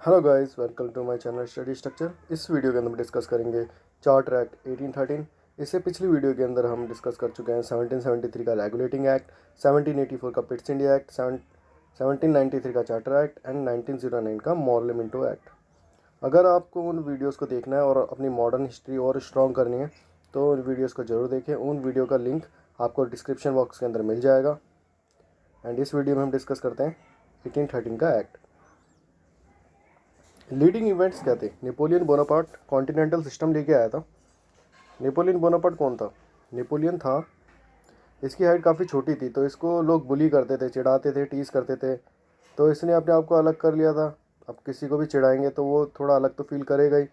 Hello guys, welcome to my channel study structure. इस video के अंदर हम डिस्कस करेंगे चार्टर एक्ट 1813। इससे पिछली वीडियो के अंदर हम डिस्कस कर चुके हैं 1773 का रेगुलेटिंग एक्ट, 1784 का पिट्स इंडिया एक्ट, 1793 का चार्टर एक्ट एंड 1909 का मॉर्ले-मिंटो एक्ट। अगर आपको उन वीडियोस को देखना है और अपनी मॉडर्न हिस्ट्री और स्ट्रॉन्ग करनी है तो उन वीडियोस को ज़रूर देखें। उन वीडियो का लिंक आपको डिस्क्रिप्शन बॉक्स के अंदर मिल जाएगा। एंड इस वीडियो में हम डिस्कस करते हैं 1813 का एक्ट। लीडिंग इवेंट्स क्या थे? नेपोलियन बोनापार्ट कॉन्टिनेंटल सिस्टम लेके आया था। नेपोलियन बोनापार्ट कौन था? नेपोलियन था, इसकी हाइट काफ़ी छोटी थी तो इसको लोग बुली करते थे, चिढ़ाते थे, टीज़ करते थे। तो इसने अपने आप को अलग कर लिया था। अब किसी को भी चिढ़ाएंगे तो वो थोड़ा अलग तो फील करेगा ही,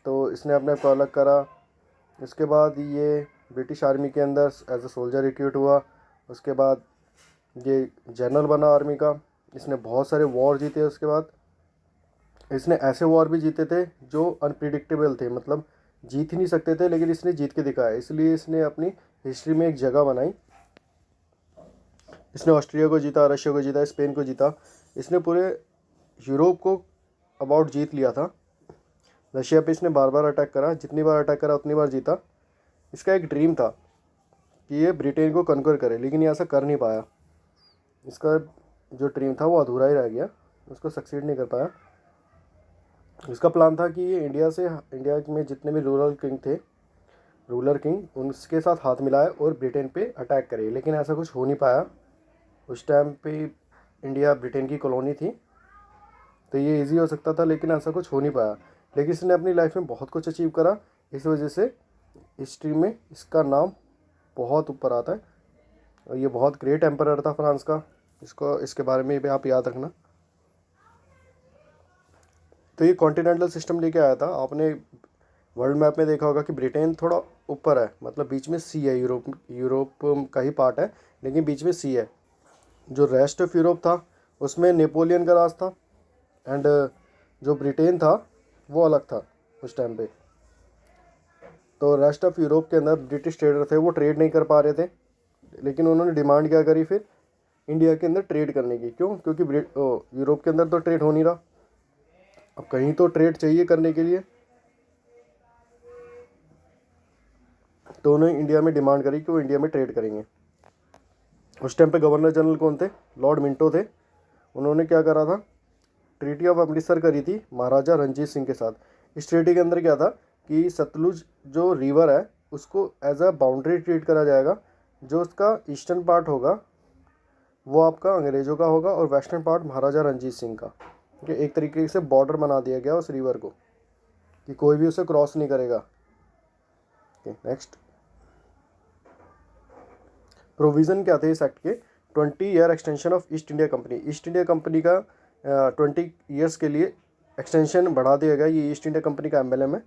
तो इसने अपने आप को अलग करा। इसके बाद ये ब्रिटिश आर्मी के अंदर एज अ सोल्जर रिक्रूट हुआ। उसके बाद ये जनरल बना आर्मी का। इसने बहुत सारे वॉर जीते। उसके बाद इसने ऐसे वॉर भी जीते थे जो अनप्रिडिक्टेबल थे, मतलब जीत ही नहीं सकते थे, लेकिन इसने जीत के दिखाया। इसलिए इसने अपनी हिस्ट्री में एक जगह बनाई। इसने ऑस्ट्रिया को जीता, रशिया को जीता, स्पेन को जीता। इसने पूरे यूरोप को अबाउट जीत लिया था। रशिया पे इसने बार बार अटैक करा, जितनी बार अटैक करा उतनी बार जीता। इसका एक ड्रीम था कि ये ब्रिटेन को कन्कर करे, लेकिन ये ऐसा कर नहीं पाया। इसका जो ड्रीम था वो अधूरा ही रह गया, उसको सक्सीड नहीं कर पाया। इसका प्लान था कि ये इंडिया में जितने भी रूलर किंग उनके साथ हाथ मिलाए और ब्रिटेन पे अटैक करे, लेकिन ऐसा कुछ हो नहीं पाया। उस टाइम पे इंडिया ब्रिटेन की कॉलोनी थी तो ये इजी हो सकता था, लेकिन ऐसा कुछ हो नहीं पाया। लेकिन इसने अपनी लाइफ में बहुत कुछ अचीव करा। इस वजह से हिस्ट्री में इसका नाम बहुत ऊपर आता है और ये बहुत ग्रेट एम्परर था फ्रांस का। इसके बारे में भी आप याद रखना। तो ये कॉन्टिनेंटल सिस्टम लेके आया था। आपने वर्ल्ड मैप में देखा होगा कि ब्रिटेन थोड़ा ऊपर है, मतलब बीच में सी है। यूरोप का ही पार्ट है, लेकिन बीच में सी है। जो रेस्ट ऑफ यूरोप था उसमें नेपोलियन का राज था। एंड जो ब्रिटेन था वो अलग था उस टाइम पे। तो रेस्ट ऑफ यूरोप के अंदर ब्रिटिश ट्रेडर थे, वो ट्रेड नहीं कर पा रहे थे, लेकिन उन्होंने डिमांड क्या करी फिर इंडिया के अंदर ट्रेड करने की। क्यों? क्योंकि यूरोप के अंदर तो ट्रेड हो नहीं रहा, अब कहीं तो ट्रेड चाहिए करने के लिए। तो उन्होंने इंडिया में डिमांड करी कि वो इंडिया में ट्रेड करेंगे। उस टाइम पे गवर्नर जनरल कौन थे? लॉर्ड मिंटो थे। उन्होंने क्या करा था? ट्रीटी ऑफ अमृतसर करी थी महाराजा रंजीत सिंह के साथ। इस ट्रीटी के अंदर क्या था कि सतलुज जो रिवर है उसको एज अ बाउंड्री ट्रीट करा जाएगा। जो उसका ईस्टर्न पार्ट होगा वो आपका अंग्रेज़ों का होगा और वेस्टर्न पार्ट महाराजा रंजीत सिंह का। ठीक है, एक तरीके से बॉर्डर बना दिया गया उस रिवर को कि कोई भी उसे क्रॉस नहीं करेगा। नेक्स्ट प्रोविज़न क्या थे इस एक्ट के? 20 year extension of east India company. East India company का 20 ईयर्स के लिए एक्सटेंशन बढ़ा दिया गया। ये ईस्ट इंडिया कंपनी का एम्बलम है।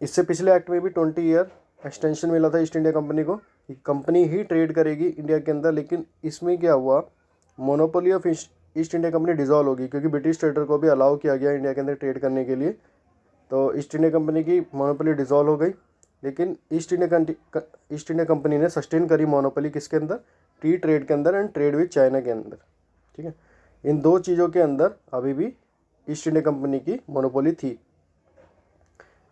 इससे पिछले एक्ट में भी 20 ईयर एक्सटेंशन मिला था ईस्ट इंडिया कंपनी को। कंपनी ही ट्रेड करेगी इंडिया के अंदर, लेकिन इसमें क्या हुआ, monopoly of east India company dissolve होगी क्योंकि ब्रिटिश ट्रेडर को भी अलाउ किया गया इंडिया के अंदर ट्रेड करने के लिए। तो ईस्ट इंडिया कंपनी की मोनोपोली डिजॉल्व हो गई, लेकिन ईस्ट इंडिया कंपनी ने सस्टेन करी मोनोपोली किसके अंदर? टी ट्रेड के अंदर एंड ट्रेड विद चाइना के अंदर। ठीक है, इन दो चीज़ों के अंदर अभी भी ईस्ट इंडिया कंपनी की मोनोपोली थी।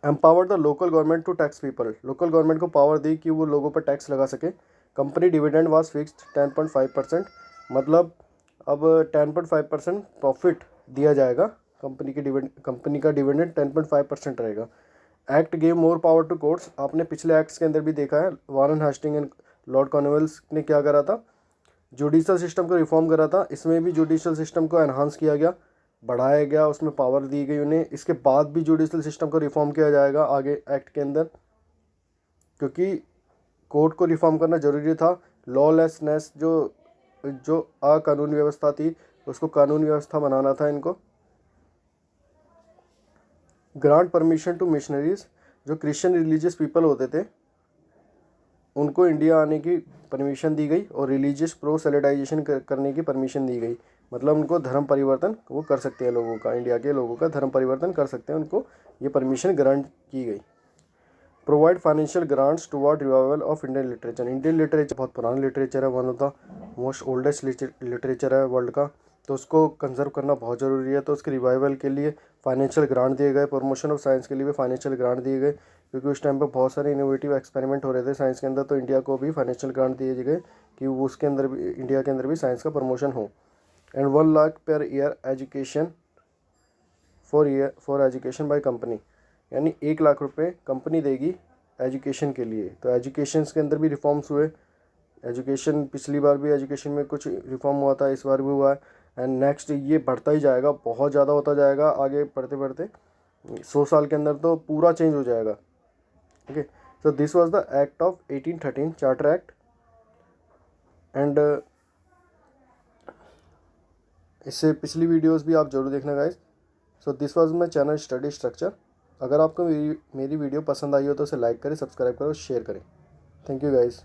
Empower the local government to tax people. Local government को पावर दी कि वो लोगों पर टैक्स लगा सके। कंपनी डिविडेंड वाज फिक्स्ड 10.5%, मतलब अब 10.5% प्रॉफिट दिया जाएगा। कंपनी का डिविडेंड 10.5% रहेगा। Act gave more power to courts. आपने पिछले एक्ट्स के अंदर भी देखा है, Warren Hasting and Lord Cornwallis ने क्या करा था? जुडिशल सिस्टम को रिफॉर्म करा था। इसमें भी जुडिशल सिस्टम को एनहांस किया गया, बढ़ाया गया, उसमें पावर दी गई उन्हें। इसके बाद भी जुडिशल सिस्टम को रिफॉर्म किया जाएगा आगे एक्ट के अंदर, क्योंकि कोर्ट को रिफॉर्म करना जरूरी था। लॉलेसनेस जो जो अकानून व्यवस्था थी उसको कानून व्यवस्था बनाना था इनको। Grant permission to missionaries. जो क्रिश्चियन रिलीजियस पीपल होते थे उनको इंडिया आने की परमिशन दी गई और रिलीजियस प्रोसेलिटाइजेशन करने की परमिशन दी गई। मतलब उनको धर्म परिवर्तन वो कर सकते हैं, लोगों का, इंडिया के लोगों का धर्म परिवर्तन कर सकते हैं, उनको ये परमिशन ग्रांट की गई। Provide financial grants toward revival of Indian literature. Indian literature बहुत पुराना लिटरेचर है, one of the most oldest literature है वर्ल्ड का। तो उसको कंजर्व करना बहुत ज़रूरी है। तो उसके रिवाइवल के लिए फाइनेंशियल ग्रांट दिए गए, प्रमोशन ऑफ साइंस के लिए भी फाइनेंशियल ग्रांट दिए गए, क्योंकि उस टाइम पे बहुत सारे इनोवेटिव एक्सपेरिमेंट हो रहे थे साइंस के अंदर। तो इंडिया को भी फाइनेंशियल ग्रांट दिए गए कि वो उसके अंदर भी, इंडिया के अंदर भी साइंस का प्रमोशन हो। And 1 lakh per year education for education by company, यानी 1 लाख रुपए कंपनी देगी एजुकेशन के लिए। तो एजुकेशन के अंदर भी रिफॉर्म्स हुए। एजुकेशन, पिछली बार भी एजुकेशन में कुछ रिफॉर्म हुआ था, इस बार भी हुआ है। एंड नेक्स्ट ये बढ़ता ही जाएगा, बहुत ज़्यादा होता जाएगा आगे बढ़ते बढ़ते। 100 साल के अंदर तो पूरा चेंज हो जाएगा। Okay, so this was the act of 1813 charter act. And इससे पिछली वीडियोस भी आप जरूर देखना guys. So this was my channel study structure. अगर आपको मेरी वीडियो पसंद आई हो तो उसे लाइक करें, सब्सक्राइब करें और शेयर करें। Thank you guys.